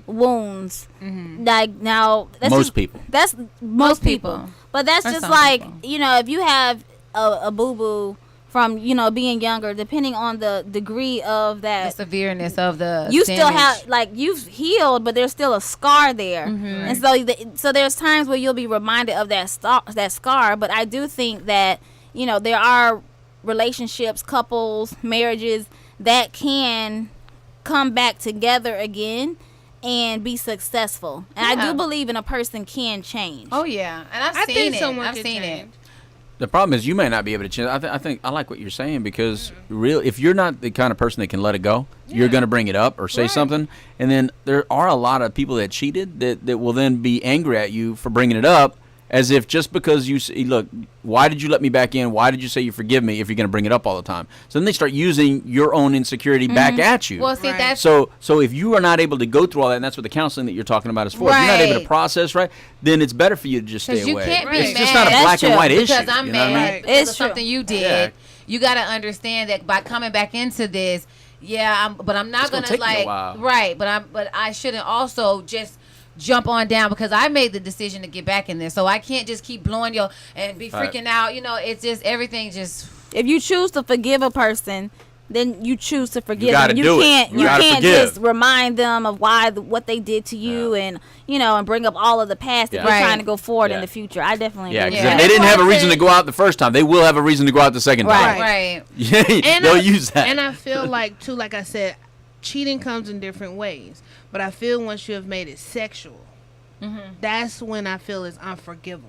wounds. Like, now Most people. That's most people. But that's Or just some like, people. if you have a boo-boo from, being younger, depending on the degree of The that, severeness of the you still damage. have, like, you've healed, but there's still a scar there. And so there's times where you'll be reminded of that scar. But I do think that, there are relationships, couples, marriages that can come back together again and be successful. And I do believe in a person can change. Oh, yeah. And I I've seen think it. someone I've can seen it. change. The problem is you may not be able to change. I think I like what you're saying, because if you're not the kind of person that can let it go, you're going to bring it up or say something, and then there are a lot of people that cheated that will then be angry at you for bringing it up, as if just because you say, look, why did you let me back in? Why did you say you forgive me if you're going to bring it up all the time? So then they start using your own insecurity back at you. Well, see, that's so if you are not able to go through all that, and that's what the counseling that you're talking about is for. If you're not able to process, right, then it's better for you to just stay you away. can't be It's just mad. not a black and white issue. Because I'm you know what I mad mean? because It's of true. something you did. Yeah. You got to understand that by coming back into this, but I'm not It's gonna gonna take me a like while. right. But I shouldn't also just jump on down because I made the decision to get back in there. So I can't just keep blowing and be Right. freaking out. It's just everything just. If you choose to forgive a person, then you choose to forgive gotta them. You do it. can't You you gotta can't forgive. just remind them of what they did to you and bring up all of the past if Yeah. you're Right. trying to go forward Yeah. in the future. I definitely Yeah, agree because with if that. they didn't have a That's why I reason to said- go out the first time, they will have a reason to go out the second time. Right. Yeah, And they'll use that. And I feel like too, like I said, cheating comes in different ways. But I feel once you have made it sexual, that's when I feel it's unforgivable.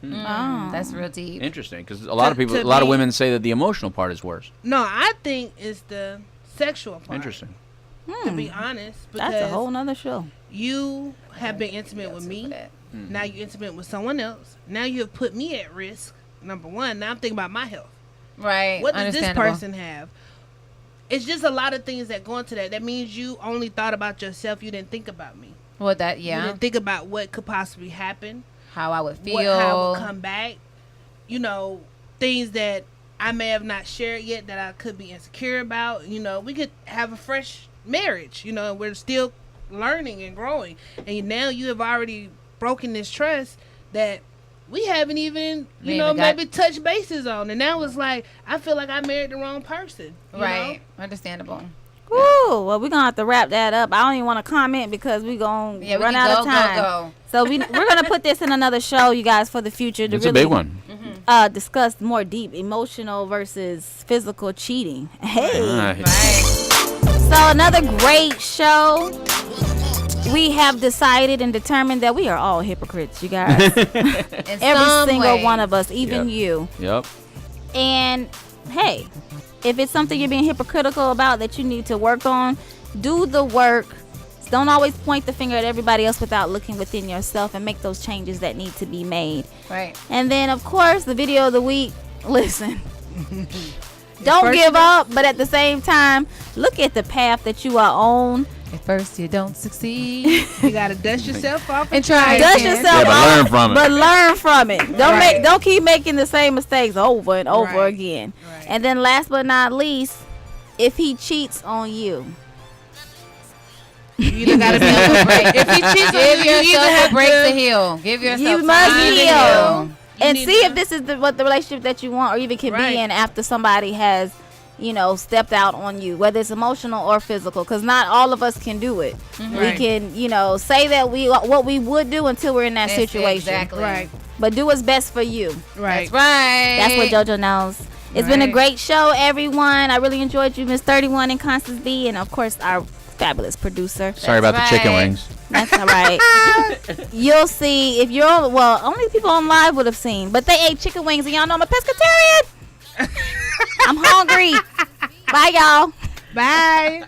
Oh. That's real deep. Interesting, because a lot of To people, a lot of me- women say that the emotional part is worse. No, I think it's the sexual part. Interesting. To be honest, because That's a whole nother show. you have been intimate with me. Now you're intimate with someone else. Now you have put me at risk. Number one. Now I'm thinking about my health. Right. What does this Understandable. person have? It's just a lot of things that go into that. That means you only thought about yourself. You didn't think about me. Well, that You yeah. didn't think about what could possibly happen. How I would feel. How I would come back. Things that I may have not shared yet that I could be insecure about. We could have a fresh marriage. We're still learning and growing. And now you have already broken this trust that we haven't even, maybe touched bases on. And now it's like, I feel like I married the wrong person. you Right. Understandable. Woo! Well, we're gonna have to wrap that up. I don't even want to comment because we're gonna Yeah, we run can out of time. go. So we're gonna put this in another show, you guys, for the future to It's a really big one. discuss more deep emotional versus physical cheating. Hey. Right. Right. So another great show. We have decided and determined that we are all hypocrites, you guys. In Every some single way. one of us, even Yep. you. Yep. And hey, if it's something you're being hypocritical about that you need to work on, do the work. Don't always point the finger at everybody else without looking within yourself and make those changes that need to be made. Right. And then, of course, the video of the week. Listen, don't give up, but at the same time, look at the path that you are on. At first you don't succeed. You got to dust yourself off And try Dust again. yourself Yeah, but off, learn from it. But learn from it. Right. Don't keep making the same mistakes over and over Right. again. Right. And then, last but not least, if he cheats on you, You either got to be on the break. If he cheats on Give you, you either yourself have a break to to heal. Give yourself you time must to heal. And need see to- if this is what the relationship that you want or even can Right. be in after somebody has, stepped out on you, whether it's emotional or physical, because not all of us can do it. We Right. can, say that what we would do until we're in that Yes, situation. Exactly. Right. But do what's best for you. Right. That's right. That's what JoJo knows. It's been a Right. great show, everyone. I really enjoyed you, Miss 31 and Constance B, and of course our fabulous producer. Sorry about That's the chicken right. wings. That's all right. You'll see if you're only people on live would have seen, but they ate chicken wings, and y'all know I'm a pescatarian. I'm hungry. Bye, y'all. Bye.